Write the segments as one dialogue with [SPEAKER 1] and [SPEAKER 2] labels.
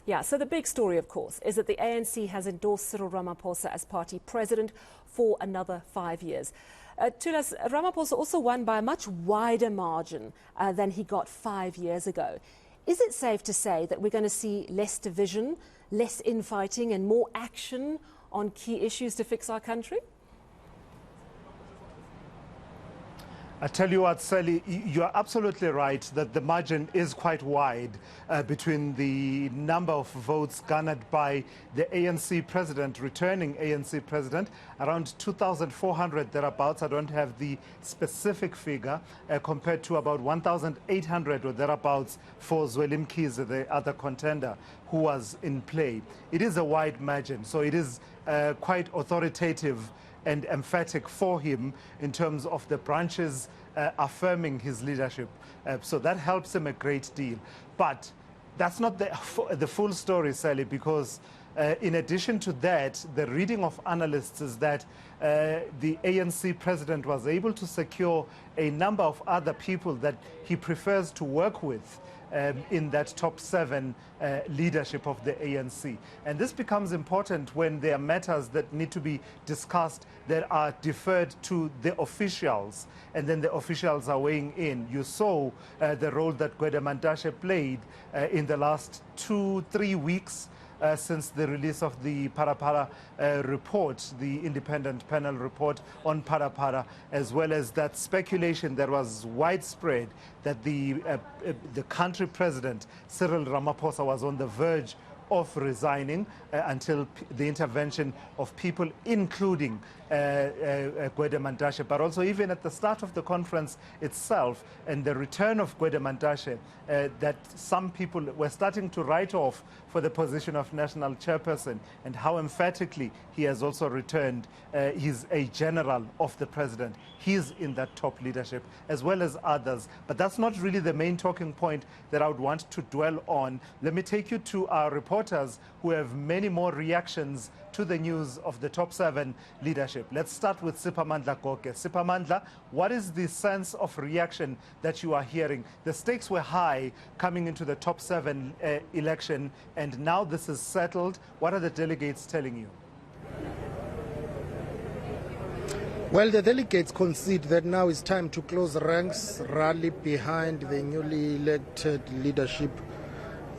[SPEAKER 1] Yeah, so the big story, of course, is that the ANC has endorsed Cyril Ramaphosa as party president for another 5 years. Tulas, Ramaphosa also won by a much wider margin than he got 5 years ago. Is it safe to say that we're going to see less division, less infighting and more action on key issues to fix our country?
[SPEAKER 2] I tell you what, Sally, you're absolutely right that the margin is quite wide between the number of votes garnered by the ANC president, returning ANC president, around 2,400 thereabouts. I don't have the specific figure, compared to about 1,800 or thereabouts for Zweli Mkhize, the other contender who was in play. It is a wide margin, so it is quite authoritative and emphatic for him in terms of the branches affirming his leadership. So that helps him a great deal. But that's not the full story, Sally, because in addition to that, the reading of analysts is that the ANC president was able to secure a number of other people that he prefers to work with in that top 7 leadership of the ANC. And this becomes important when there are matters that need to be discussed that are deferred to the officials, and then the officials are weighing in. You saw the role that Gwede Mantashe played in the last 2-3 weeks since the release of the Parapara report, the independent panel report on Parapara, as well as that speculation that was widespread that the country president, Cyril Ramaphosa, was on the verge of resigning until the intervention of people, including Gwede Mantashe, but also even at the start of the conference itself and the return of Gwede Mantashe, that some people were starting to write off for the position of national chairperson, and how emphatically he has also returned. He's a general of the president. He's in that top leadership, as well as others. But that's not really the main talking point that I would want to dwell on. Let me take you to our reporters who have many more reactions to the news of the top 7 leadership. Let's start with Siphamandla Goke. Siphamandla, what is the sense of reaction that you are hearing? The stakes were high coming into the top 7 election, and now this is settled. What are the delegates telling you?
[SPEAKER 3] Well, the delegates concede that now it's time to close ranks, rally behind the newly elected leadership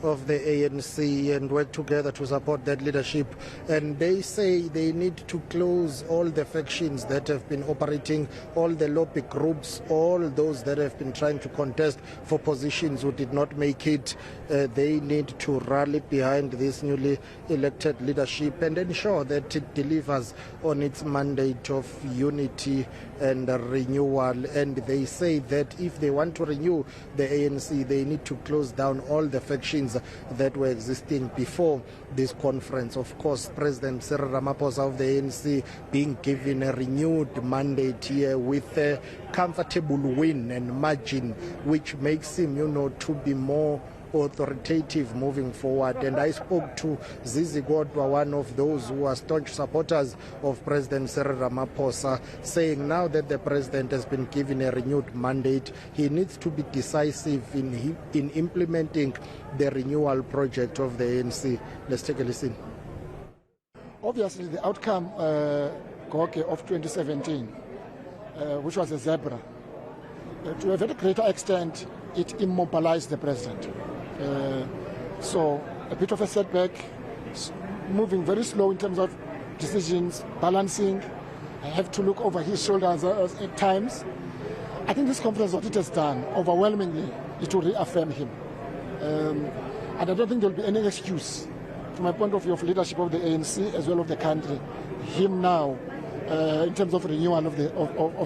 [SPEAKER 3] of the ANC and work together to support that leadership. And they say they need to close all the factions that have been operating, all the lobby groups, all those that have been trying to contest for positions who did not make it. They need to rally behind this newly elected leadership and ensure that it delivers on its mandate of unity and renewal. And they say that if they want to renew the ANC, they need to close down all the factions that were existing before this conference. Of course, President Cyril Ramaphosa of the ANC being given a renewed mandate here with a comfortable win and margin, which makes him, to be more authoritative moving forward. And I spoke to Zizi Godwa, one of those who are staunch supporters of President Cyril Ramaphosa, saying now that the president has been given a renewed mandate, he needs to be decisive in implementing the renewal project of the ANC. Let's take a listen.
[SPEAKER 4] Obviously, the outcome of 2017, which was a zebra, to a very greater extent, it immobilized the president. So a bit of a setback, moving very slow in terms of decisions, balancing. I have to look over his shoulders at times. I think this conference, what it has done, overwhelmingly, it will reaffirm him. And I don't think there will be any excuse, from my point of view, of leadership of the ANC as well of the country, him now, in terms of renewal of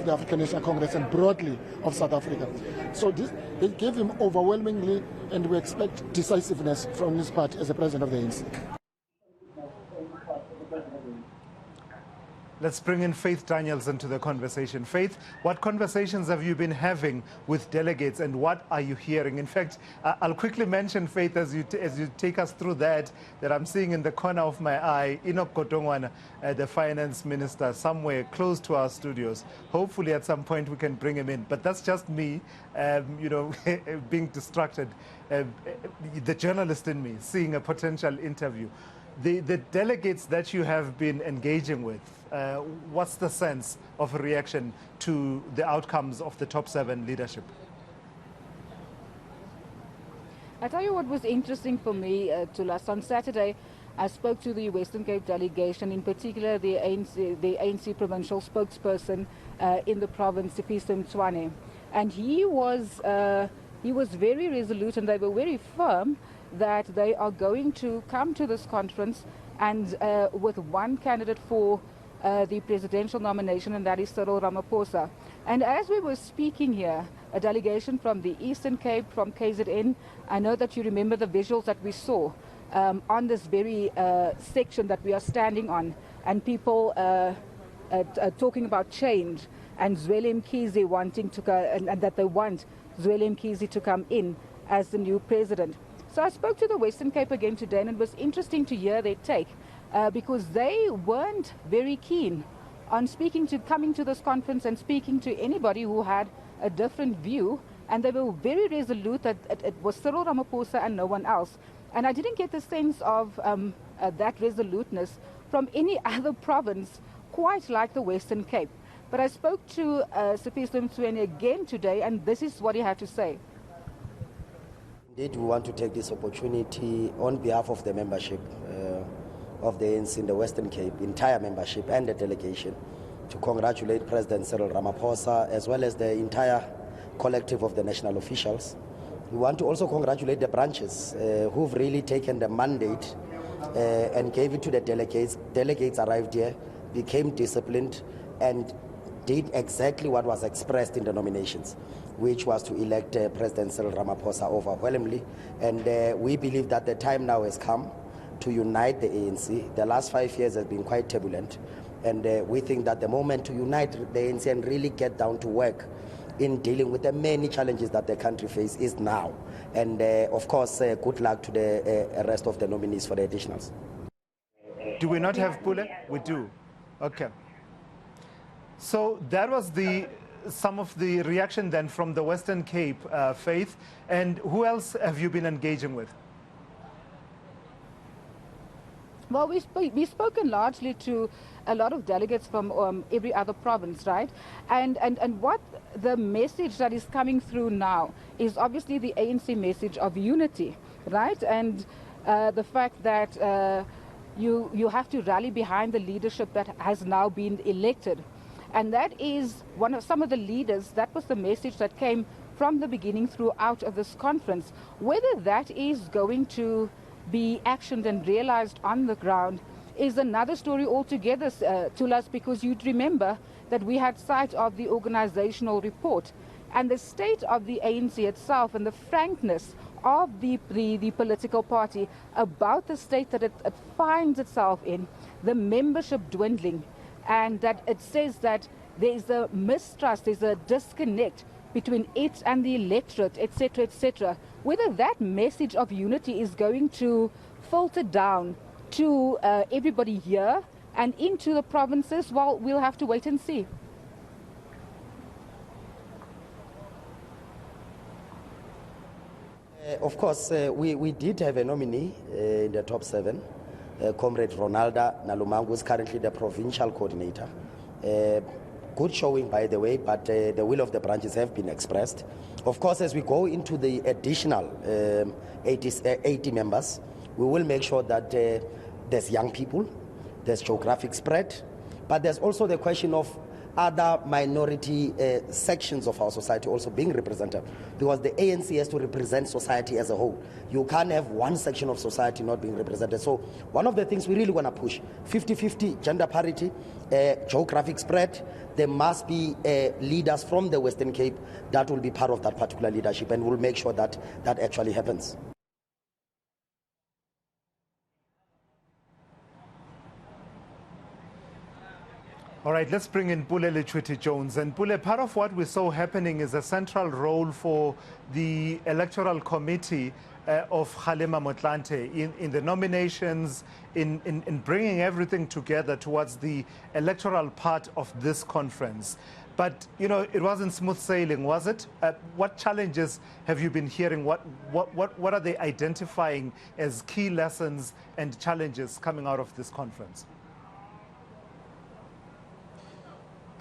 [SPEAKER 4] the African National Congress and broadly of South Africa. So they gave him overwhelmingly, and we expect decisiveness from his part as the president of the ANC.
[SPEAKER 2] Let's bring in Faith Daniels into the conversation. Faith, what conversations have you been having with delegates and what are you hearing? In fact, I'll quickly mention, Faith, as you take us through that I'm seeing in the corner of my eye, Enoch Godongwana, the finance minister, somewhere close to our studios. Hopefully at some point we can bring him in. But that's just me, being distracted, the journalist in me, seeing a potential interview. The delegates that you have been engaging with, what's the sense of a reaction to the outcomes of the top 7 leadership?
[SPEAKER 5] I tell you what was interesting for me, Tulas. On Saturday, I spoke to the Western Cape delegation, in particular the ANC provincial spokesperson in the province, Fikile Mbalula, and he was very resolute, and they were very firm that they are going to come to this conference and with one candidate for the presidential nomination, and that is Cyril Ramaphosa. And as we were speaking here, a delegation from the Eastern Cape, from KZN, I know that you remember the visuals that we saw on this very section that we are standing on, and people talking about change, and Zweli Mkhize wanting to and that they want Zweli Mkhize to come in as the new president. So I spoke to the Western Cape again today, and it was interesting to hear their take because they weren't very keen on coming to this conference and speaking to anybody who had a different view, and they were very resolute that it was Cyril Ramaphosa and no one else. And I didn't get the sense of that resoluteness from any other province quite like the Western Cape. But I spoke to Fikile Mbalula again today, and this is what he had to say.
[SPEAKER 6] Indeed, we want to take this opportunity on behalf of the membership of the ANC in the Western Cape, entire membership and the delegation, to congratulate President Cyril Ramaphosa as well as the entire collective of the national officials. We want to also congratulate the branches who've really taken the mandate and gave it to the delegates. Delegates arrived here, became disciplined, and did exactly what was expressed in the nominations, which was to elect President Cyril Ramaphosa overwhelmingly. And we believe that the time now has come to unite the ANC. The last 5 years has been quite turbulent, and we think that the moment to unite the ANC and really get down to work in dealing with the many challenges that the country faces is now. And of course, good luck to the rest of the nominees for the additionals.
[SPEAKER 2] Do we not have Pule? We do. Okay. So that was some of the reaction then from the Western Cape, Faith. And who else have you been engaging with?
[SPEAKER 5] Well, we've spoken largely to a lot of delegates from every other province, right? And what the message that is coming through now is obviously the ANC message of unity, right? And the fact that you have to rally behind the leadership that has now been elected. And that is some of the leaders, that was the message that came from the beginning throughout of this conference. Whether that is going to be actioned and realized on the ground is another story altogether, Tulas, because you'd remember that we had sight of the organizational report and the state of the ANC itself and the frankness of the political party about the state that it finds itself in, the membership dwindling, and that it says that there is a mistrust, there's a disconnect between it and the electorate, etc., etc. Whether that message of unity is going to filter down to everybody here and into the provinces, well, we'll have to wait and see.
[SPEAKER 6] Of course, we did have a nominee in the top 7. Comrade Ronalda Nalumangu, who is currently the provincial coordinator. Good showing, by the way, but the will of the branches have been expressed. Of course, as we go into the additional 80 members, we will make sure that there's young people, there's geographic spread, but there's also the question of other minority sections of our society also being represented, because the ANC has to represent society as a whole. You can't have one section of society not being represented. So one of the things we really want to push, 50-50 gender parity, geographic spread. There must be leaders from the Western Cape that will be part of that particular leadership, and we'll make sure that that actually happens.
[SPEAKER 2] All right, let's bring in Pule Letshwiti-Jones. And Pule, part of what we saw happening is a central role for the Electoral Committee of Kgalema Motlanthe in the nominations, in bringing everything together towards the electoral part of this conference. But, you know, it wasn't smooth sailing, was it? What challenges have you been hearing? What are they identifying as key lessons and challenges coming out of this conference?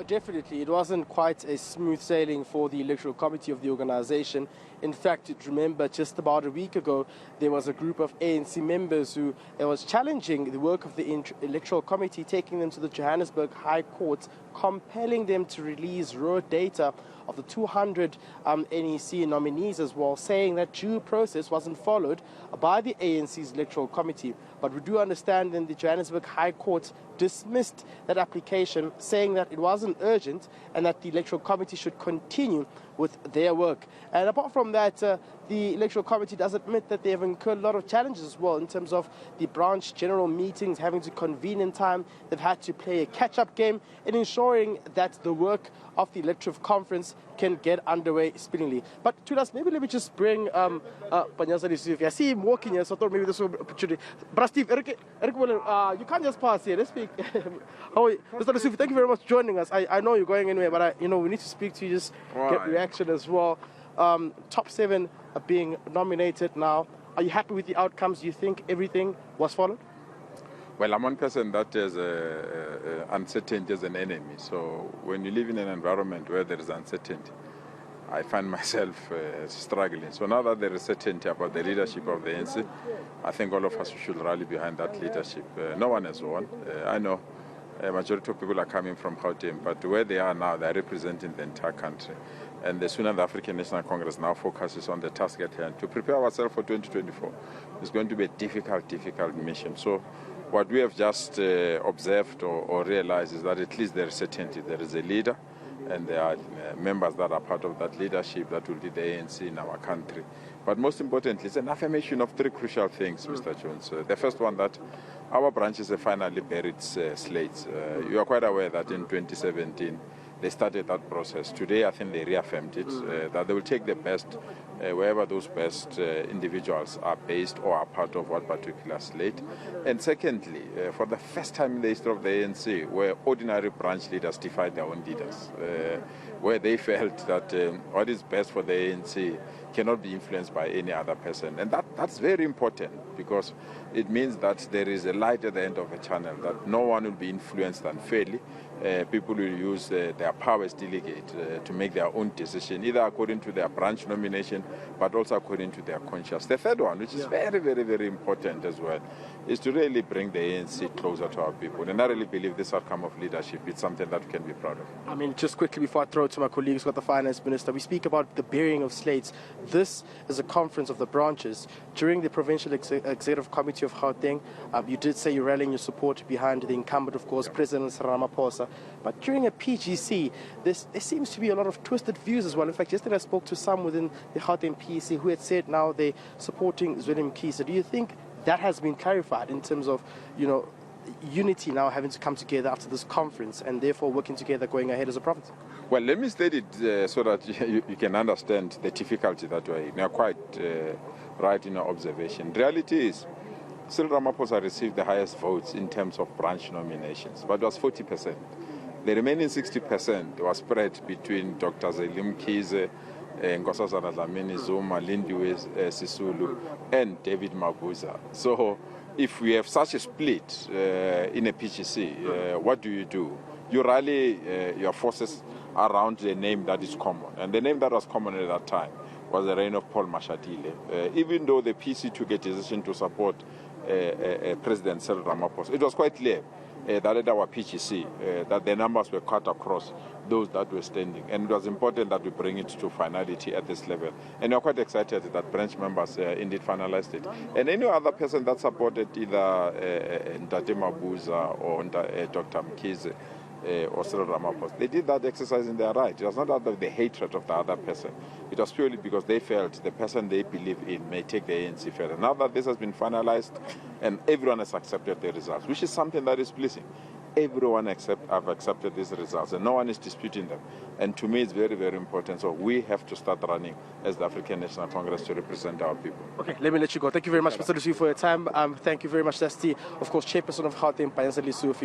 [SPEAKER 7] Definitely, it wasn't quite a smooth sailing for the electoral committee of the organization. In fact, remember, just about a week ago, there was a group of ANC members who was challenging the work of the electoral committee, taking them to the Johannesburg High Court, compelling them to release raw data of the 200 NEC nominees as well, saying that due process wasn't followed by the ANC's electoral committee. But we do understand that the Johannesburg High Court dismissed that application, saying that it wasn't urgent and that the electoral committee should continue with their work. And apart from that, the electoral committee does admit that they have incurred a lot of challenges as well in terms of the branch general meetings having to convene in time. They've had to play a catch-up game in ensuring that the work of the electoral conference can get underway speedily. But to us, maybe let me just bring Panyaza. I see him walking here, so I thought maybe this was an opportunity. But Steve, Eric, you can't just pass here. Let's speak. How are you? Mr. Lusufi, thank you very much for joining us. I know you're going anywhere, but we need to speak to you, just get reaction as well. Top 7 are being nominated now. Are you happy with the outcomes? Do you think everything was followed?
[SPEAKER 8] Well, I'm one person that is uncertainty as an enemy. So when you live in an environment where there is uncertainty, I find myself struggling. So now that there is certainty about the leadership of the ANC, I think all of us should rally behind that leadership. No one has won. I know a majority of people are coming from Gauteng, but where they are now, they're representing the entire country. And the sooner the African National Congress now focuses on the task at hand to prepare ourselves for 2024, it's going to be a difficult mission. So what we have just observed or realized is that at least there is certainty. There is a leader, and there are members that are part of that leadership that will lead the ANC in our country. But most importantly, it's an affirmation of 3 crucial things, Mr. Jones. The first one, that our branches have finally buried slates. You are quite aware that in 2017, they started that process. Today, I think they reaffirmed it, that they will take the best, wherever those best individuals are based or are part of what particular slate. And secondly, for the first time in the history of the ANC, where ordinary branch leaders defied their own leaders, where they felt that what is best for the ANC cannot be influenced by any other person. And that's very important, because it means that there is a light at the end of a channel, that no one will be influenced unfairly. People will use their power as delegate to make their own decision, either according to their branch nomination, but also according to their conscience. The third one, which is very, very, very important as well, is to really bring the ANC closer to our people. And I really believe this outcome of leadership is something that we can be proud of.
[SPEAKER 7] I mean, just quickly before I throw it to my colleagues, got the finance minister, we speak about the burying of slates. This is a conference of the branches. During the provincial executive committee of Gauteng, you did say you're rallying your support behind the incumbent, of course, President Cyril Ramaphosa. But during a PGC, there seems to be a lot of twisted views as well. In fact, yesterday I spoke to some within the Gauteng PEC who had said now they're supporting Zweli Mkhize. Do you think that has been clarified in terms of, unity now having to come together after this conference and therefore working together going ahead as a province?
[SPEAKER 8] Well, let me state it so that you can understand the difficulty that we're in. You're quite right in your observation. The reality is, Cyril Ramaphosa received the highest votes in terms of branch nominations, but it was 40%. The remaining 60% was spread between Dr. Zweli Mkhize, Nkosazana Dlamini Zuma, Lindiwe Sisulu, and David Mabuza. So if we have such a split in a PGC, what do? You rally your forces around the name that is common. And the name that was common at that time was the reign of Paul Mashatile. Even though the PC took a decision to support President Cyril Ramaphosa, it was quite clear that at our PGC, that the numbers were cut across those that were standing. And it was important that we bring it to finality at this level. And we're quite excited that branch members indeed finalized it. And any other person that supported either Ndate Mabuza or Dr. Mkhize or Cyril Ramaphosa, they did that exercise in their right. It was not out of the hatred of the other person. It was purely because they felt the person they believe in may take the ANC further. Now that this has been finalized and everyone has accepted the results, which is something that is pleasing. everyone have accepted these results, and no one is disputing them. And to me, it's very, very important. So we have to start running as the African National Congress to represent our people.
[SPEAKER 7] Okay, let me let you go. Thank you very much, Mr. Lusu, for your time. Thank you very much. That's the, of course, Chairperson of Gauteng, Letshwiti-Jones.